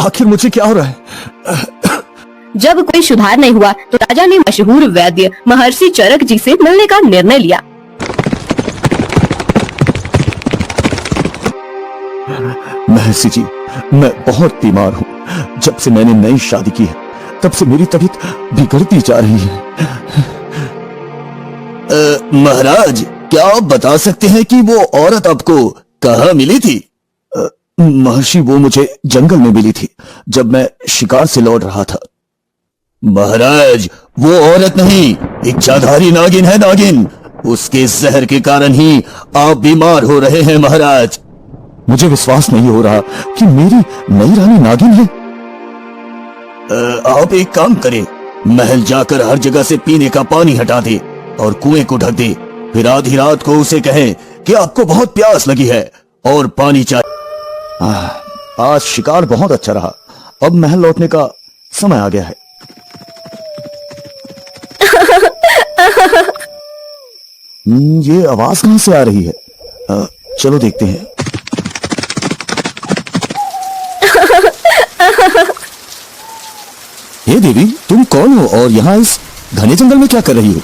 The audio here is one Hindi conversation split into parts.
आखिर मुझे क्या हो रहा है? जब कोई सुधार नहीं हुआ तो राजा ने मशहूर वैद्य महर्षि चरक जी से मिलने का निर्णय लिया। महर्षि जी, मैं बहुत बीमार हूँ। जब से मैंने नई शादी की है तब से मेरी तबीयत बिगड़ती जा रही है। महाराज, क्या आप बता सकते हैं कि वो औरत आपको कहाँ मिली थी? महर्षि, वो मुझे जंगल में मिली थी जब मैं शिकार से लौट रहा था। महाराज, वो औरत नहीं, इच्छाधारी नागिन है, नागिन। उसके जहर के कारण ही आप बीमार हो रहे हैं महाराज। मुझे विश्वास नहीं हो रहा कि मेरी नई रानी नागिन है। आप एक काम करें, महल जाकर हर जगह से पीने का पानी हटा दे और कुएं को ढक दे। फिर आधी रात को उसे कहें कि आपको बहुत प्यास लगी है और पानी चाहिए। आज शिकार बहुत अच्छा रहा, अब महल लौटने का समय आ गया है। ये आवाज कहां से आ रही है? चलो देखते हैं। हे देवी, तुम कौन हो और यहाँ इस घने जंगल में क्या कर रही हो?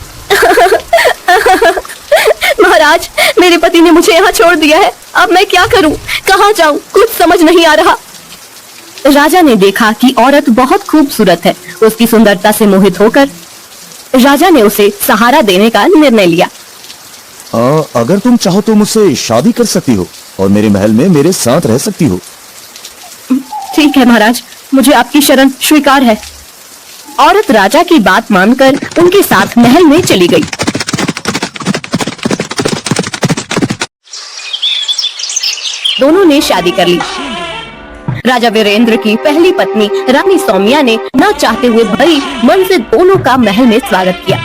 महाराज, मेरे पति ने मुझे यहाँ छोड़ दिया है। अब मैं क्या करूँ, कहाँ जाऊँ, कुछ समझ नहीं आ रहा। राजा ने देखा कि औरत बहुत खूबसूरत है। उसकी सुंदरता से मोहित होकर राजा ने उसे सहारा देने का निर्णय लिया। अगर तुम चाहो तो मुझसे शादी कर सकती हो और मेरे महल में मेरे साथ रह सकती हो। ठीक है महाराज, मुझे आपकी शरण स्वीकार है। औरत राजा की बात मानकर उनके साथ महल में चली गई। दोनों ने शादी कर ली। राजा वीरेंद्र की पहली पत्नी रानी सौम्या ने न चाहते हुए भरी मन से दोनों का महल में स्वागत किया।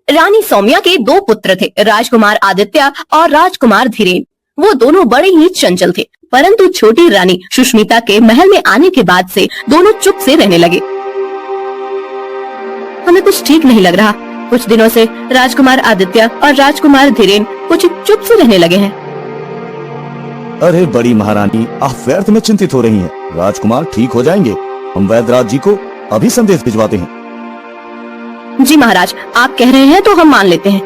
रानी सौम्या के दो पुत्र थे, राजकुमार आदित्य और राजकुमार धीरेन। वो दोनों बड़े ही चंचल थे, परंतु छोटी रानी सुष्मिता के महल में आने के बाद से दोनों चुप से रहने लगे। हमें कुछ ठीक नहीं लग रहा। कुछ दिनों से राजकुमार आदित्य और राजकुमार धीरेन कुछ चुप से रहने लगे हैं। अरे बड़ी महारानी, आप व्यर्थ में चिंतित हो रही हैं। राजकुमार ठीक हो जाएंगे। हम वैद्यराज जी को अभी संदेश भिजवाते हैं। जी महाराज, आप कह रहे हैं तो हम मान लेते हैं।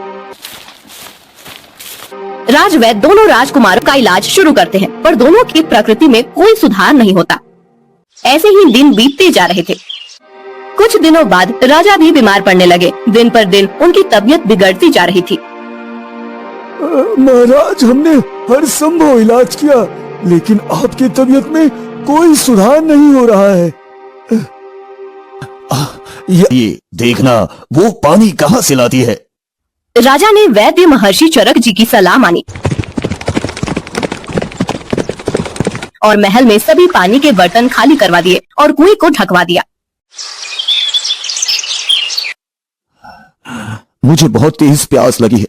राजवैद्य दोनों राजकुमारों का इलाज शुरू करते हैं, पर दोनों की प्रकृति में कोई सुधार नहीं होता। ऐसे ही दिन बीतते जा रहे थे। कुछ दिनों बाद राजा भी बीमार पड़ने लगे। दिन पर दिन उनकी तबीयत बिगड़ती जा रही थी। महाराज, हमने हर संभव इलाज किया, लेकिन आपकी तबीयत में कोई सुधार नहीं हो रहा है। ये देखना, वो पानी कहाँ से लाती है? राजा ने वैद्य महर्षि चरक जी की सलाह मानी और महल में सभी पानी के बर्तन खाली करवा दिए और कुएं को ढकवा दिया। मुझे बहुत तेज प्यास लगी है,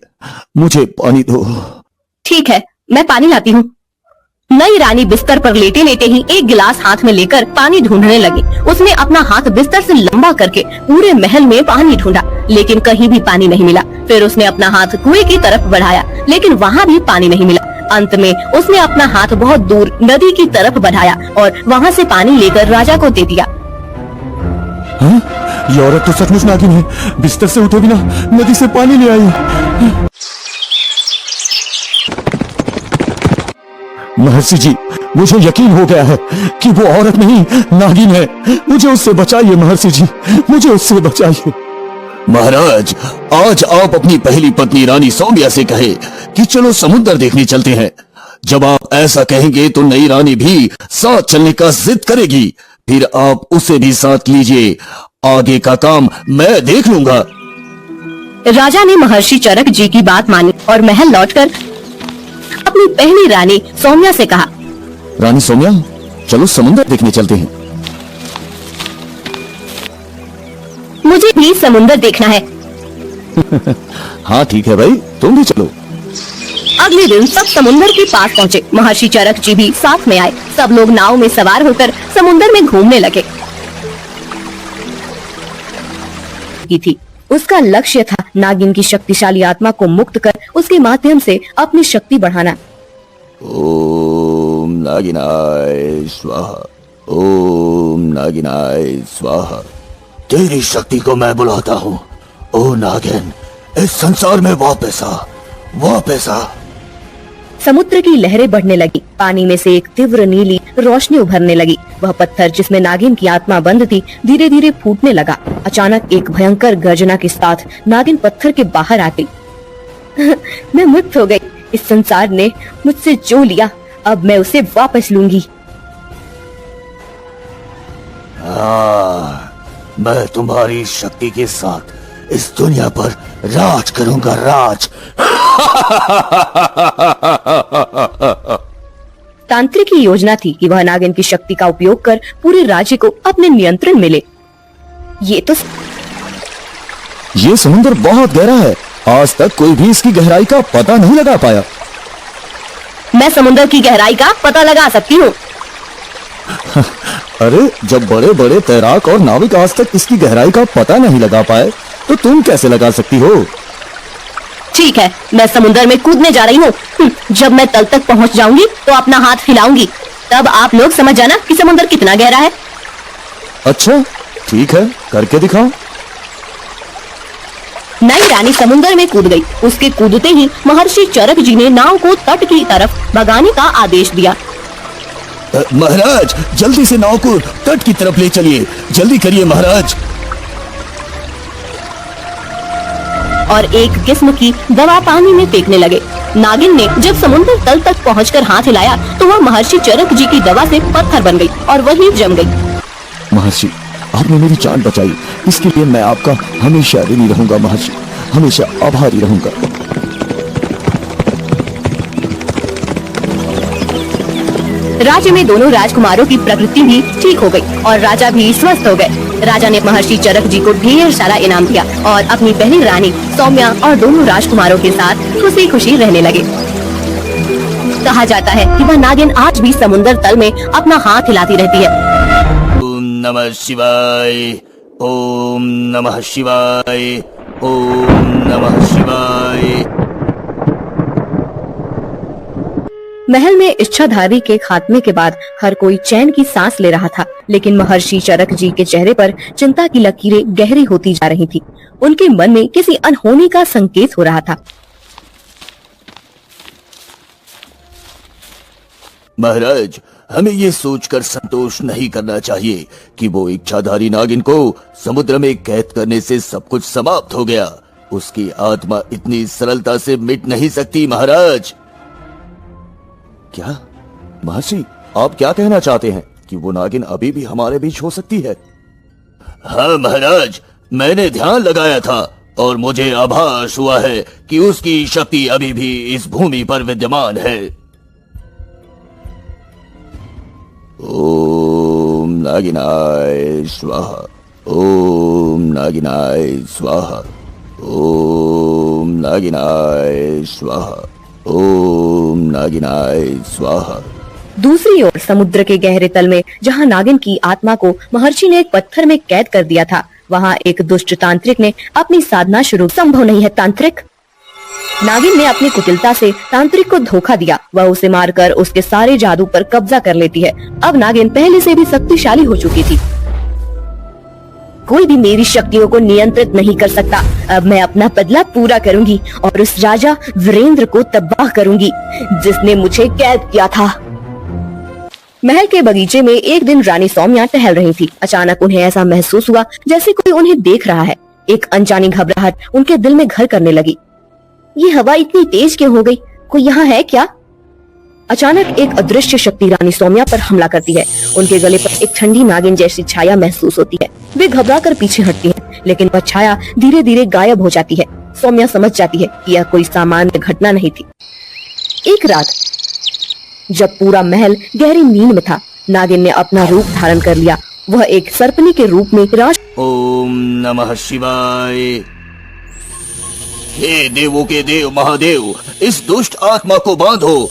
मुझे पानी दो। ठीक है, मैं पानी लाती हूँ। नई रानी बिस्तर पर लेटे लेटे ही एक गिलास हाथ में लेकर पानी ढूंढने लगी। उसने अपना हाथ बिस्तर से लंबा करके पूरे महल में पानी ढूंढा, लेकिन कहीं भी पानी नहीं मिला। फिर उसने अपना हाथ कुएं की तरफ बढ़ाया, लेकिन वहाँ भी पानी नहीं मिला। अंत में उसने अपना हाथ बहुत दूर नदी की तरफ बढ़ाया और वहाँ से पानी लेकर राजा को दे दिया। हाँ? ये औरत तो सचमुच नागिन है। बिस्तर से उठे बिना नदी से पानी ले आई। महर्षि जी, मुझे यकीन हो गया है कि वो औरत नहीं, नागिन है। मुझे उससे बचाइए महर्षि जी, मुझे उससे बचाइए। महाराज, आज आप अपनी पहली पत्नी रानी सौम्या से कहे कि चलो समुद्र देखने चलते हैं। जब आप ऐसा कहेंगे तो नई रानी भी साथ चलने का जिद करेगी। फिर आप उसे भी साथ लीजिए। आगे का काम मैं देख लूंगा। राजा ने महर्षि चरक जी की बात मानी और महल लौटकर अपनी पहली रानी सौम्या से कहा, रानी सौम्या, चलो समुद्र देखने चलते हैं। मुझे भी समुद्र देखना है। हाँ ठीक है भाई, तुम भी चलो। अगले दिन सब समुद्र के पास पहुँचे। महर्षि चरक जी भी साथ में आए। सब लोग नाव में सवार होकर समुद्र में घूमने लगे। थी उसका लक्ष्य था नागिन की शक्तिशाली आत्मा को मुक्त कर उसके माध्यम से अपनी शक्ति बढ़ाना। ओम नागिनाय स्वाहा। ओम नागिनाय स्वाहा। तेरी शक्ति को मैं बुलाता हूँ। ओ नागिन, इस संसार में वापस आ, वापस आ। समुद्र की लहरें बढ़ने लगी। पानी में से एक तीव्र नीली रोशनी उभरने लगी। वह पत्थर जिसमें नागिन की आत्मा बंद थी धीरे धीरे फूटने लगा। अचानक एक भयंकर गर्जना के साथ नागिन पत्थर के बाहर आ गई। मैं मुक्त हो गई। इस संसार ने मुझसे जो लिया, अब मैं उसे वापस लूंगी। मैं तुम्हारी शक्ति के साथ इस दुनिया पर राज करूंगा, राज। तांत्रिक की योजना थी कि वह नागिन की शक्ति का उपयोग कर पूरे राज्य को अपने नियंत्रण में ले। ये समुद्र बहुत गहरा है। आज तक कोई भी इसकी गहराई का पता नहीं लगा पाया। मैं समुद्र की गहराई का पता लगा सकती हूँ। अरे, जब बड़े बड़े तैराक और नाविक आज तक इसकी गहराई का पता नहीं लगा पाए, तो तुम कैसे लगा सकती हो? ठीक है, मैं समुद्र में कूदने जा रही हूँ। जब मैं तल तक पहुँच जाऊंगी तो अपना हाथ हिलाऊंगी, तब आप लोग समझ जाना कि समुद्र कितना गहरा है। अच्छा, ठीक है, करके दिखाओ। नई रानी समुद्र में कूद गई। उसके कूदते ही महर्षि चरक जी ने नाव को तट की तरफ भगाने का आदेश दिया। महाराज, जल्दी से नाव को तट की तरफ ले चलिए, जल्दी करिए महाराज। और एक किस्म की दवा पानी में फेंकने लगे। नागिन ने जब समुद्र तल तक पहुंचकर हाथ हिलाया तो वह महर्षि चरक जी की दवा से पत्थर बन गई और वहीं जम गई। महर्षि, आपने मेरी जान बचाई, इसके लिए मैं आपका हमेशा ऋणी रहूंगा महर्षि, हमेशा आभारी रहूंगा। राज्य में दोनों राजकुमारों की प्रकृति भी ठीक हो गई और राजा भी स्वस्थ हो गए। राजा ने महर्षि चरक जी को ढेर सारा इनाम दिया और अपनी पहली रानी सौम्या और दोनों राजकुमारों के साथ खुशी खुशी रहने लगे। कहा जाता है कि वह नागिन आज भी समुद्र तल में अपना हाथ हिलाती रहती है। ओम नमः शिवाय, ओम नमः शिवाय, ओम नमः शिवाय। महल में इच्छाधारी के खात्मे के बाद हर कोई चैन की सांस ले रहा था, लेकिन महर्षि चरक जी के चेहरे पर चिंता की लकीरें गहरी होती जा रही थी। उनके मन में किसी अनहोनी का संकेत हो रहा था। महाराज, हमें ये सोचकर संतोष नहीं करना चाहिए कि वो इच्छाधारी नागिन को समुद्र में कैद करने से सब कुछ समाप्त हो गया। उसकी आत्मा इतनी सरलता से मिट नहीं सकती महाराज। क्या महर्षि, आप क्या कहना चाहते हैं कि वो नागिन अभी भी हमारे बीच हो सकती है? हाँ महाराज, मैंने ध्यान लगाया था और मुझे आभास हुआ है कि उसकी शक्ति अभी भी इस भूमि पर विद्यमान है। ओम नागिनाय स्वाहा, ओम नागिनाय स्वाहा, ओम नागिनाय स्वाहा, ओम नागिनाय स्वाहा। दूसरी ओर समुद्र के गहरे तल में जहाँ नागिन की आत्मा को महर्षि ने एक पत्थर में कैद कर दिया था, वहाँ एक दुष्ट तांत्रिक ने अपनी साधना शुरू। संभव नहीं है तांत्रिक। नागिन ने अपनी कुटिलता से तांत्रिक को धोखा दिया। वह उसे मारकर उसके सारे जादू पर कब्जा कर लेती है। अब नागिन पहले से भी शक्तिशाली हो चुकी थी। कोई भी मेरी शक्तियों को नियंत्रित नहीं कर सकता। अब मैं अपना बदला पूरा करूंगी और उस राजा वीरेंद्र को तबाह करूंगी जिसने मुझे कैद किया था। महल के बगीचे में एक दिन रानी सौम्या टहल रही थी। अचानक उन्हें ऐसा महसूस हुआ जैसे कोई उन्हें देख रहा है। एक अनजानी घबराहट उनके दिल में घर करने लगी। ये हवा इतनी तेज क्यों हो गई? कोई यहाँ है क्या? अचानक एक अदृश्य शक्ति रानी सौम्या पर हमला करती है। उनके गले पर एक ठंडी नागिन जैसी छाया महसूस होती है। वे घबराकर पीछे हटती हैं, लेकिन वह छाया धीरे धीरे गायब हो जाती है। सौम्या समझ जाती है कि यह कोई सामान्य घटना नहीं थी। एक रात जब पूरा महल गहरी नींद में था, नागिन ने अपना रूप धारण कर लिया। वह एक सर्पनी के रूप में ओम नमः शिवाय। हे देवों के देव महादेव, इस दुष्ट आत्मा को बांधो।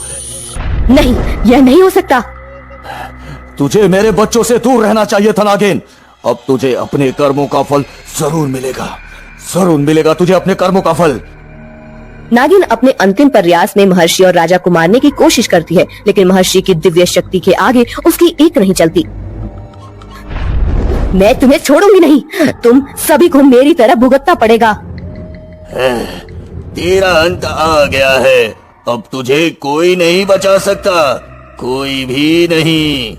नहीं, यह नहीं हो सकता। तुझे मेरे बच्चों से दूर रहना चाहिए था नागिन। अब तुझे अपने कर्मों का फल जरूर मिलेगा, जरूर मिलेगा तुझे अपने कर्मों का फल। नागिन अपने अंतिम प्रयास में महर्षि और राजा को मारने की कोशिश करती है, लेकिन महर्षि की दिव्य शक्ति के आगे उसकी एक नहीं चलती। मैं तुम्हें छोड़ूंगी नहीं, तुम सभी को मेरी तरह भुगतना पड़ेगा। तेरा अंत आ गया है, अब तुझे कोई नहीं बचा सकता, कोई भी नहीं।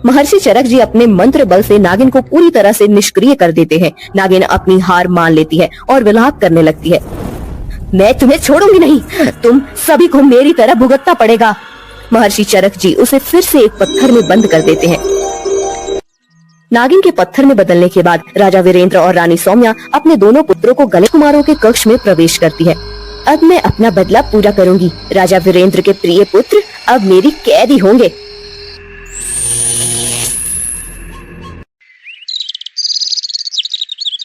महर्षि चरक जी अपने मंत्र बल से नागिन को पूरी तरह से निष्क्रिय कर देते हैं। नागिन अपनी हार मान लेती है और विलाप करने लगती है। मैं तुम्हें छोड़ूंगी नहीं, तुम सभी को मेरी तरह भुगतना पड़ेगा। महर्षि चरक जी उसे फिर से एक पत्थर में बंद कर देते हैं। नागिन के पत्थर में बदलने के बाद राजा वीरेंद्र और रानी सौम्या अपने दोनों पुत्रों को गले कुमारों के कक्ष में प्रवेश करती है। अब मैं अपना बदला पूरा करूंगी। राजा वीरेंद्र के प्रिय पुत्र अब मेरी कैदी होंगे।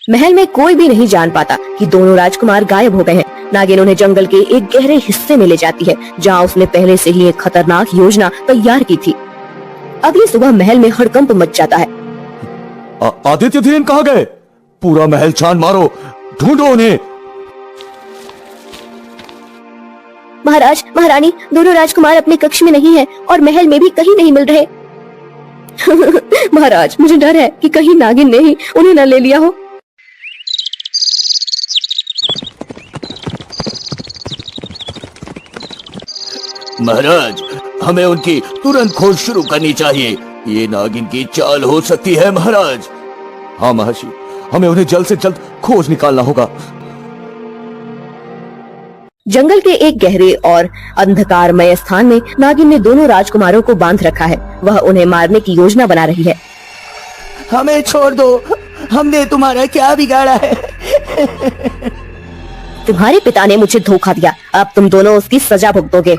महल में कोई भी नहीं जान पाता कि दोनों राजकुमार गायब हो गए हैं। नागिन उन्हें जंगल के एक गहरे हिस्से में ले जाती है, जहाँ उसने पहले से ही एक खतरनाक योजना तैयार की थी। अगली सुबह महल में हड़कंप मच जाता है। आदित्य धीरेन कहाँ गए? पूरा महल छान मारो, ढूंढो उन्हें। महाराज, महारानी, दोनों राजकुमार अपने कक्ष में नहीं हैं और महल में भी कहीं नहीं मिल रहे। महाराज, मुझे डर है कि कहीं नागिन ने ही उन्हें न ले लिया हो। महाराज, हमें उनकी तुरंत खोज शुरू करनी चाहिए। ये नागिन की चाल हो सकती है महाराज। हाँ महर्षि, हमें उन्हें जल्द से जल्द खोज निकालना होगा। जंगल के एक गहरे और अंधकारमय स्थान में नागिन ने दोनों राजकुमारों को बांध रखा है। वह उन्हें मारने की योजना बना रही है। हमें छोड़ दो, हमने तुम्हारा क्या बिगाड़ा है? तुम्हारे पिता ने मुझे धोखा दिया, अब तुम दोनों उसकी सजा भुगतोगे।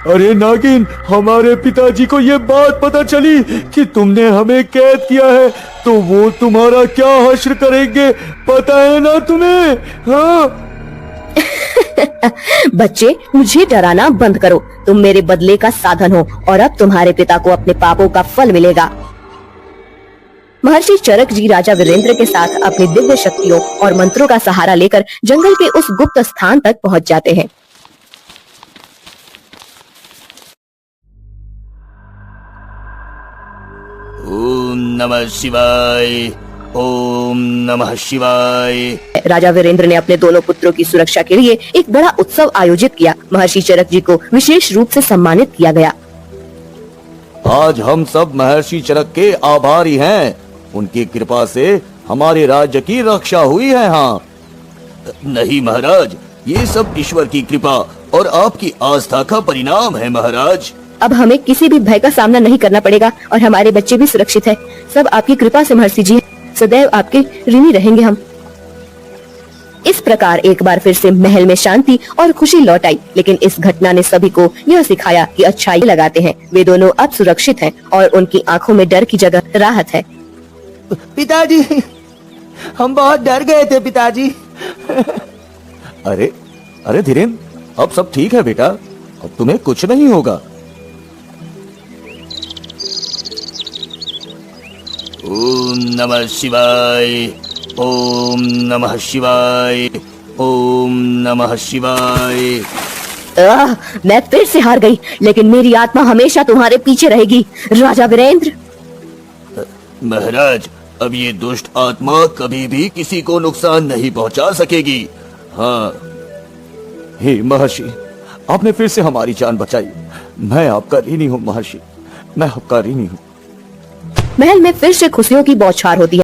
अरे नागिन, हमारे पिताजी को ये बात पता चली कि तुमने हमें कैद किया है, तो वो तुम्हारा क्या हश्र करेंगे, पता है ना तुम्हें? हाँ? बच्चे, मुझे डराना बंद करो। तुम मेरे बदले का साधन हो और अब तुम्हारे पिता को अपने पापों का फल मिलेगा। महर्षि चरक जी राजा वीरेंद्र के साथ अपनी दिव्य शक्तियों और मंत्रों का सहारा लेकर जंगल के उस गुप्त स्थान तक पहुंच जाते हैं। ओम नमः शिवाय, ओम नमः शिवाय। राजा वीरेंद्र ने अपने दोनों पुत्रों की सुरक्षा के लिए एक बड़ा उत्सव आयोजित किया। महर्षि चरक जी को विशेष रूप से सम्मानित किया गया। आज हम सब महर्षि चरक के आभारी हैं। उनकी कृपा से हमारे राज्य की रक्षा हुई है। हाँ नहीं महाराज, ये सब ईश्वर की कृपा और आपकी आस्था का परिणाम है महाराज। अब हमें किसी भी भय का सामना नहीं करना पड़ेगा और हमारे बच्चे भी सुरक्षित हैं। सब आपकी कृपा से महर्षि जी, सदैव आपके ऋणी रहेंगे हम। इस प्रकार एक बार फिर से महल में शांति और खुशी लौट आई। लेकिन इस घटना ने सभी को यह सिखाया कि अच्छाई लगाते हैं। वे दोनों अब सुरक्षित हैं और उनकी आंखों में डर की जगह राहत है। पिताजी, हम बहुत डर गए थे पिताजी। अरे अरे धीरेन, अब सब ठीक है बेटा, अब तुम्हें कुछ नहीं होगा। ओम नमः शिवाय, ओम नमः शिवाय, ओम नमः शिवाय। मैं फिर से हार गई, लेकिन मेरी आत्मा हमेशा तुम्हारे पीछे रहेगी राजा वीरेंद्र। महाराज, अब ये दुष्ट आत्मा कभी भी किसी को नुकसान नहीं पहुंचा सकेगी। हाँ हे महर्षि, आपने फिर से हमारी जान बचाई। मैं आपका ऋणी हूँ महर्षि, मैं आपका ऋणी हूँ। महल में फिर से खुशियों की बौछार होती है।